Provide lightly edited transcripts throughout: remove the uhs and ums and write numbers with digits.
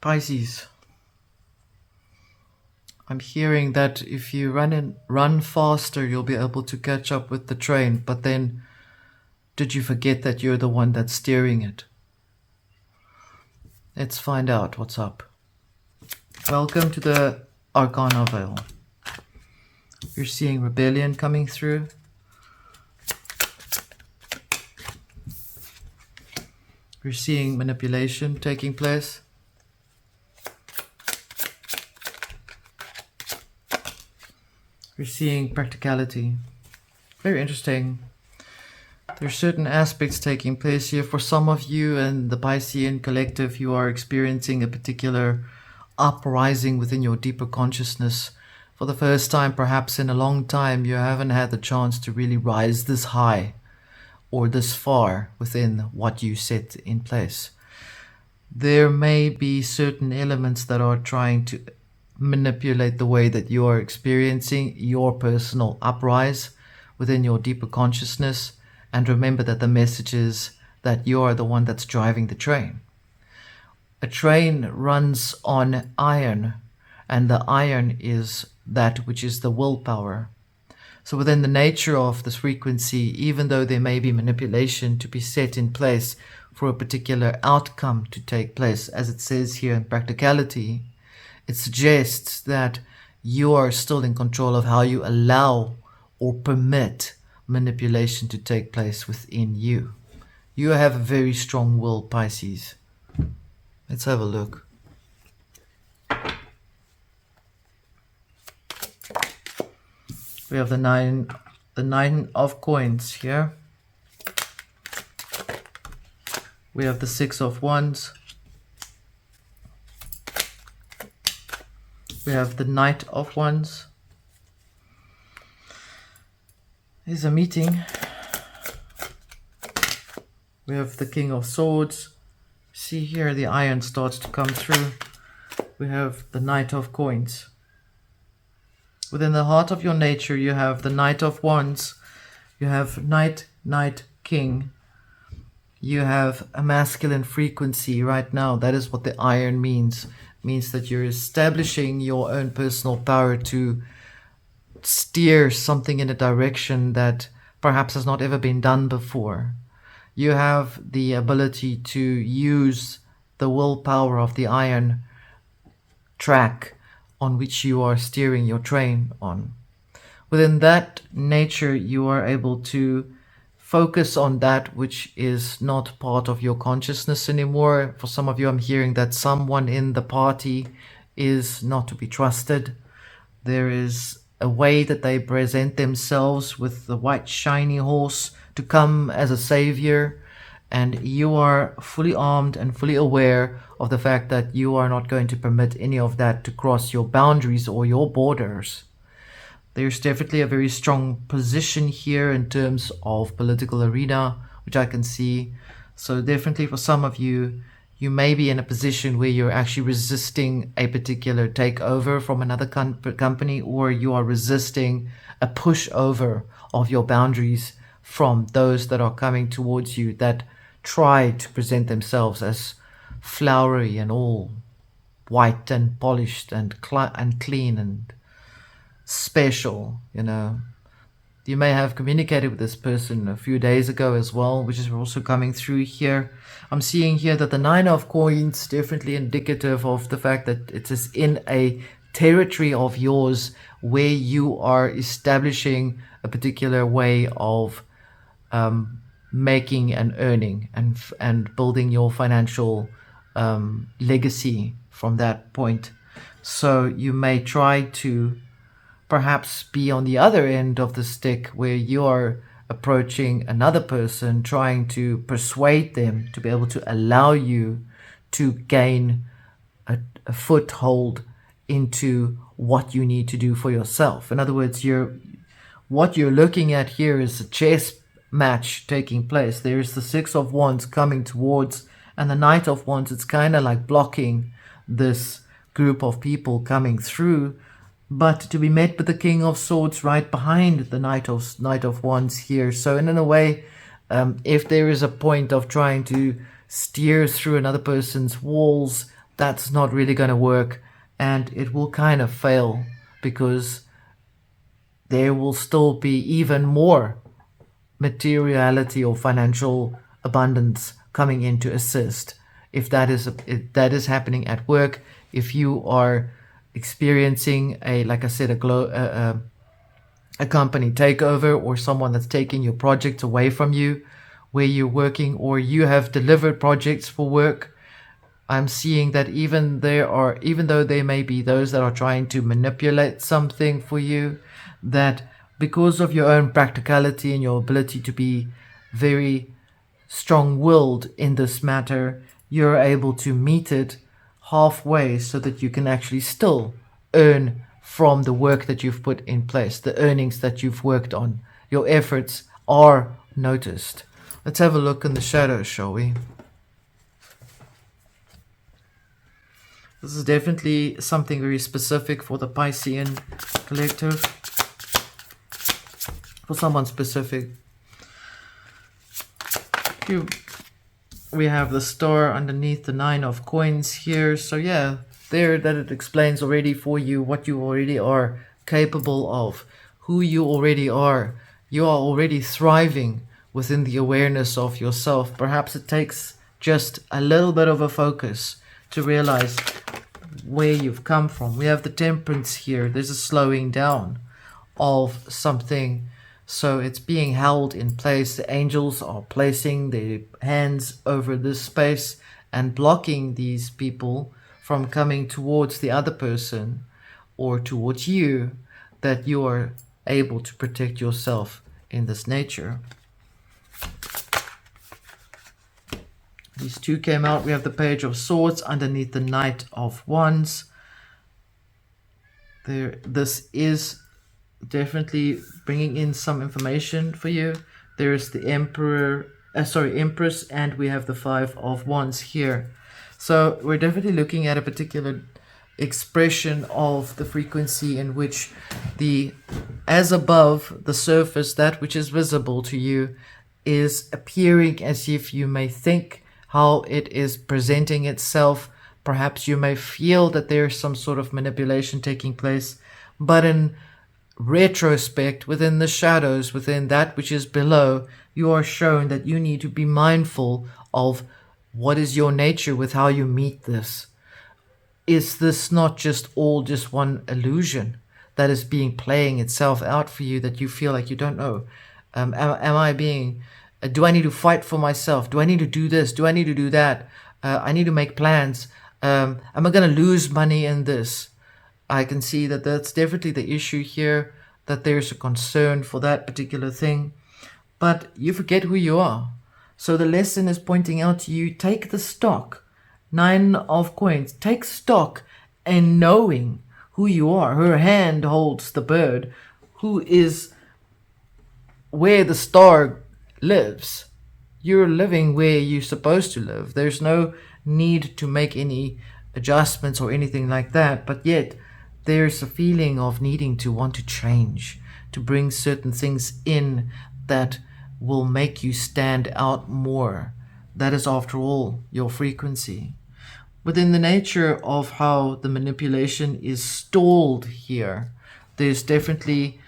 Pisces, I'm hearing that if you run faster, you'll be able to catch up with the train. But then, did you forget that you're the one that's steering it? Let's find out what's up. Welcome to the Arcana Veil. You're seeing rebellion coming through. You're seeing manipulation taking place. You're seeing practicality. Very interesting. There's certain aspects taking place here. For some of you and the Piscean collective, you are experiencing a particular uprising within your deeper consciousness. For the first time, perhaps in a long time, you haven't had the chance to really rise this high or this far within what you set in place. There may be certain elements that are trying to manipulate the way that you are experiencing your personal uprise within your deeper consciousness. And remember that the message is that you are the one that's driving the train. A train runs on iron, and the iron is that which is the willpower. So within the nature of this frequency, even though there may be manipulation to be set in place for a particular outcome to take place, as it says here in practicality, it suggests that you are still in control of how you allow or permit manipulation to take place within you. You have a very strong will, Pisces. Let's have a look. We have the nine of coins here. We have the 6 of wands. We have the Knight of Wands. Here's a meeting. We have the King of Swords. See here, the iron starts to come through. We have the Knight of Coins. Within the heart of your nature, you have the Knight of Wands. You have Knight, King. You have a masculine frequency right now. That is what the iron means. It means that you're establishing your own personal power to steer something in a direction that perhaps has not ever been done before. You have the ability to use the willpower of the iron track on which you are steering your train on. Within that nature, you are able to focus on that which is not part of your consciousness anymore. For some of you, I'm hearing that someone in the party is not to be trusted. There is a way that they present themselves with the white shiny horse to come as a savior, and you are fully armed and fully aware of the fact that you are not going to permit any of that to cross your boundaries or your borders. There's definitely a very strong position here in terms of political arena, which I can see. So definitely for some of you, you may be in a position where you're actually resisting a particular takeover from another company, or you are resisting a pushover of your boundaries from those that are coming towards you that try to present themselves as flowery and all white and polished and clean and special. You may have communicated with this person a few days ago as well, which is also coming through here. I'm seeing here that the 9 of coins definitely indicative of the fact that it is in a territory of yours where you are establishing a particular way of making and earning and building your financial legacy from that point. So you may try to perhaps be on the other end of the stick where you are approaching another person, trying to persuade them to be able to allow you to gain a foothold into what you need to do for yourself. In other words, what you're looking at here is a chess match taking place. There's the 6 of Wands coming towards, and the Knight of Wands. It's kind of like blocking this group of people coming through, but to be met with the King of Swords right behind the Knight of Wands here. So in a way, if there is a point of trying to steer through another person's walls, that's not really going to work, and it will kind of fail because there will still be even more materiality or financial abundance coming in to assist. If that is happening at work, if you are experiencing a, like I said, a company takeover, or someone that's taking your projects away from you where you're working, or you have delivered projects for work, I'm seeing that even though there may be those that are trying to manipulate something for you, that because of your own practicality and your ability to be very strong-willed in this matter, you're able to meet it halfway so that you can actually still earn from the work that you've put in place, the earnings that you've worked on. Your efforts are noticed. Let's have a look in the shadows, shall we? This is definitely something very specific for the Piscean collective, for someone specific. We have the star underneath the 9 of coins here. So yeah, there that it explains already for you what you already are capable of, who you already are. You are already thriving within the awareness of yourself. Perhaps it takes just a little bit of a focus to realize where you've come from. We have the Temperance here. There's a slowing down of something. So it's being held in place. The angels are placing their hands over this space and blocking these people from coming towards the other person or towards you, that you are able to protect yourself in this nature. These two came out. We have the Page of Swords underneath the Knight of Wands. This is definitely bringing in some information for you. There's the Empress, and we have the 5 of Wands here. So we're definitely looking at a particular expression of the frequency in which the as above the surface, that which is visible to you, is appearing as if you may think how it is presenting itself. Perhaps you may feel that there's some sort of manipulation taking place, but in retrospect, within the shadows, within that which is below, you are shown that you need to be mindful of what is your nature with how you meet this. Is this not just one illusion that is playing itself out for you, that you feel like you don't know? Do I need to fight for myself? Do I need to do this? Do I need to do that? I need to make plans. Am I going to lose money in this? I can see that that's definitely the issue here, that there's a concern for that particular thing. But you forget who you are. So the lesson is pointing out to you, take the stock. 9 of coins. Take stock in knowing who you are. Her hand holds the bird, who is where the star lives. You're living where you're supposed to live. There's no need to make any adjustments or anything like that, but yet there's a feeling of needing to want to change, to bring certain things in that will make you stand out more. That is, after all, your frequency. Within the nature of how the manipulation is stalled here, there's definitely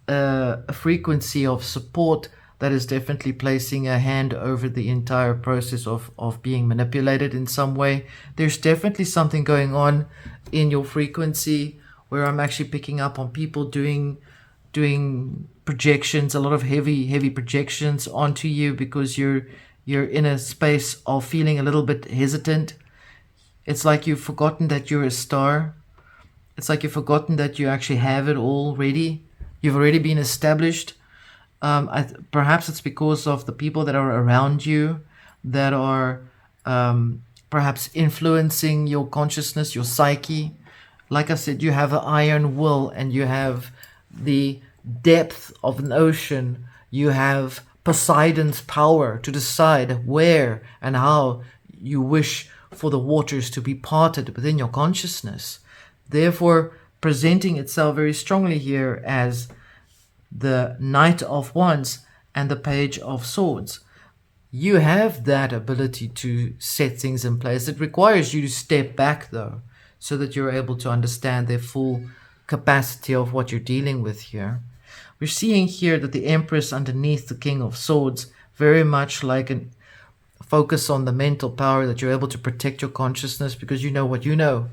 a frequency of support that is definitely placing a hand over the entire process of being manipulated in some way. There's definitely something going on in your frequency where I'm actually picking up on people doing projections, a lot of heavy projections onto you, because you're in a space of feeling a little bit hesitant. It's like you've forgotten that you're a star. It's like you've forgotten that you actually have it already. You've already been established. Perhaps it's because of the people that are around you that are perhaps influencing your consciousness, your psyche. Like I said, you have an iron will, and you have the depth of an ocean. You have Poseidon's power to decide where and how you wish for the waters to be parted within your consciousness. Therefore, presenting itself very strongly here as the Knight of Wands and the Page of Swords. You have that ability to set things in place. It requires you to step back, though, so that you're able to understand the full capacity of what you're dealing with here. We're seeing here that the Empress underneath the King of Swords, very much like a focus on the mental power, that you're able to protect your consciousness because you know what you know.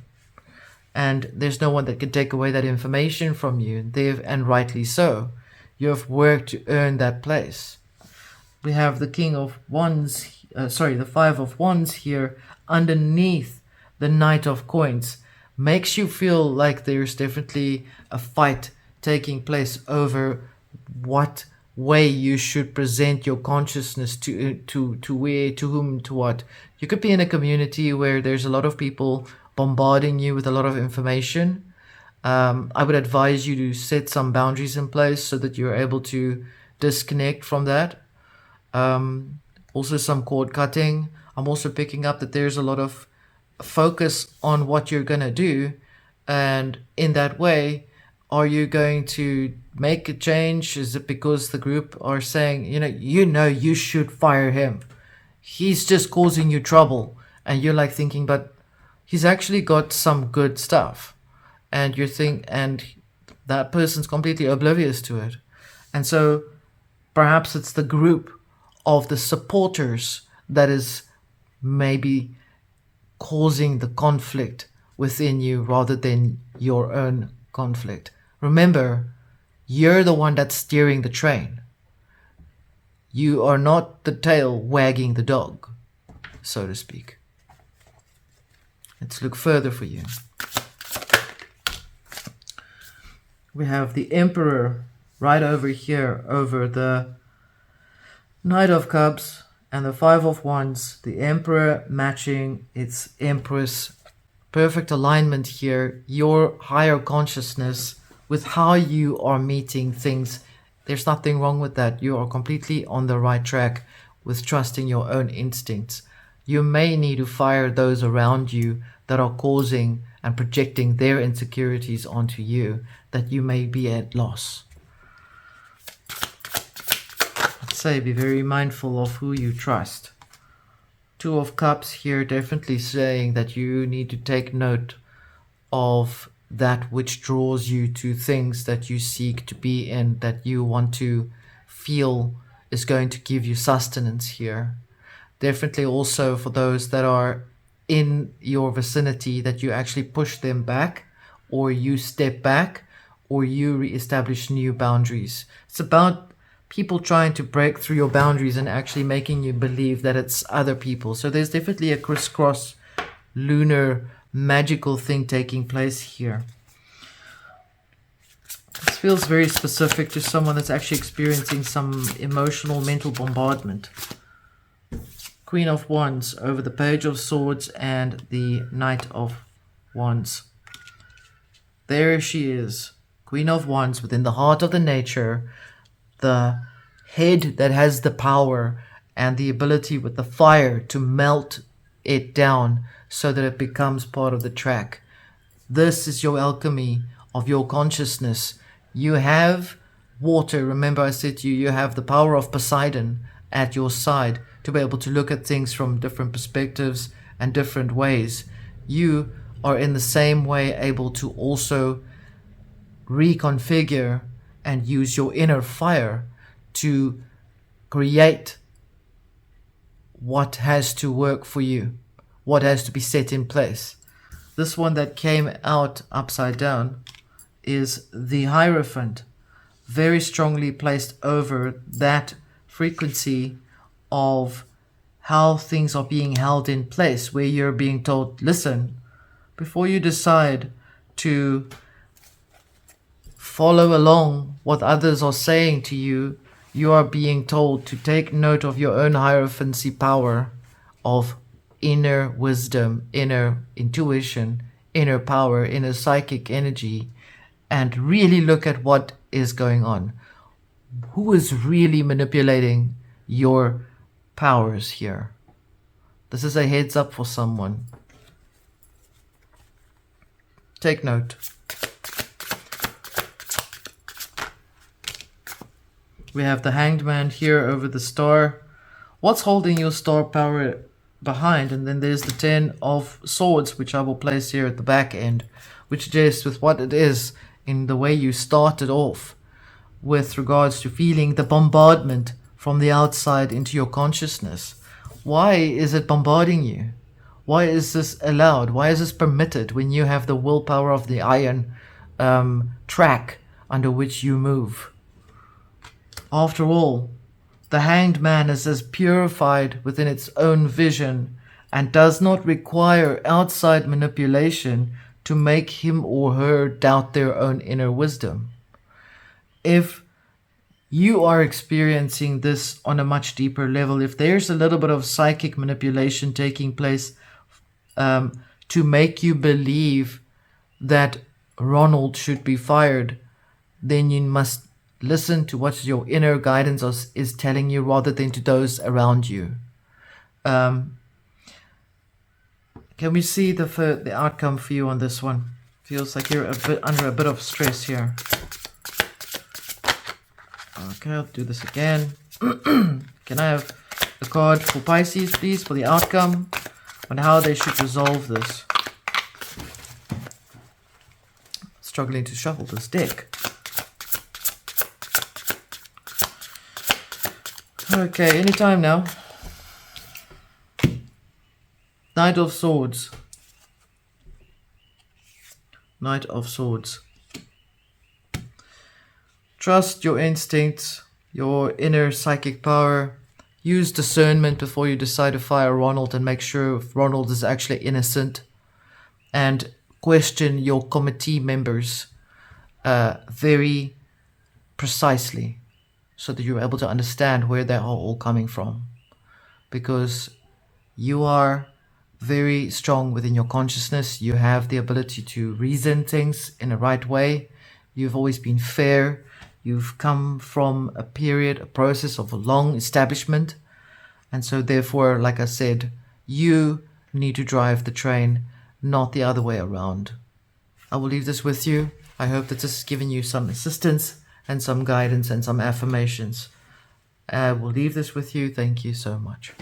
And there's no one that can take away that information from you, and rightly so. You have worked to earn that place. We have the King of Wands, the Five of Wands here underneath the Knight of Coins. Makes you feel like there's definitely a fight taking place over what way you should present your consciousness to where, to whom, to what. You could be in a community where there's a lot of people bombarding you with a lot of information. I would advise you to set some boundaries in place so that you're able to disconnect from that. Also some cord cutting. I'm also picking up that there's a lot of focus on what you're going to do, and in that way, are you going to make a change? Is it because the group are saying, you should fire him, he's just causing you trouble, and you're like thinking, but he's actually got some good stuff, and and that person's completely oblivious to it. And so perhaps it's the group of the supporters that is maybe causing the conflict within you rather than your own conflict. Remember, you're the one that's steering the train. You are not the tail wagging the dog, so to speak. Let's look further for you. We have the Emperor right over here, over the Knight of Cups and the Five of Wands. The Emperor matching its Empress. Perfect alignment here. Your higher consciousness with how you are meeting things. There's nothing wrong with that. You are completely on the right track with trusting your own instincts. You may need to fire those around you that are causing and projecting their insecurities onto you, that you may be at loss. I'd say be very mindful of who you trust. Two of Cups here definitely saying that you need to take note of that which draws you to things that you seek to be in, that you want to feel is going to give you sustenance here. Definitely also for those that are in your vicinity, that you actually push them back, or you step back, or you reestablish new boundaries. It's about people trying to break through your boundaries and actually making you believe that it's other people. So there's definitely a crisscross lunar magical thing taking place here. This feels very specific to someone that's actually experiencing some emotional mental bombardment. Queen of Wands over the Page of Swords and the Knight of Wands. There she is, Queen of Wands within the heart of the nature, the head that has the power and the ability with the fire to melt it down so that it becomes part of the track. This is your alchemy of your consciousness. You have water. Remember I said to you, you have the power of Poseidon at your side to be able to look at things from different perspectives and different ways. You are in the same way able to also reconfigure and use your inner fire to create what has to work for you, what has to be set in place. This one that came out upside down is the Hierophant, very strongly placed over that frequency of how things are being held in place, where you're being told, listen, before you decide to follow along what others are saying to you, you are being told to take note of your own hierophancy power of inner wisdom, inner intuition, inner power, inner psychic energy, and really look at what is going on. Who is really manipulating your powers here? This is a heads up for someone. Take note. We have the Hanged Man here over the star What's holding your star power behind? And then there's the 10 of Swords, which I will place here at the back end, which suggests with what it is in the way you started off with regards to feeling the bombardment from the outside into your consciousness. Why is it bombarding you? Why is this allowed? Why is this permitted when you have the willpower of the iron track under which you move? After all, the Hanged Man is as purified within its own vision and does not require outside manipulation to make him or her doubt their own inner wisdom. If you are experiencing this on a much deeper level, if there's a little bit of psychic manipulation taking place to make you believe that Ronald should be fired, then you must listen to what your inner guidance is telling you rather than to those around you. Can we see the outcome for you on this one? Feels like you're under a bit of stress here. Okay, I'll do this again. Can I have a card for Pisces, please, for the outcome on how they should resolve this? Struggling to shuffle this deck. Okay, anytime now. Knight of Swords. Knight of Swords. Trust your instincts, your inner psychic power. Use discernment before you decide to fire Ronald and make sure if Ronald is actually innocent. And question your committee members very precisely so that you're able to understand where they are all coming from. Because you are very strong within your consciousness. You have the ability to reason things in the right way. You've always been fair. You've come from a process of a long establishment. And so therefore, like I said, you need to drive the train, not the other way around. I will leave this with you. I hope that this has given you some assistance and some guidance and some affirmations. I will leave this with you. Thank you so much.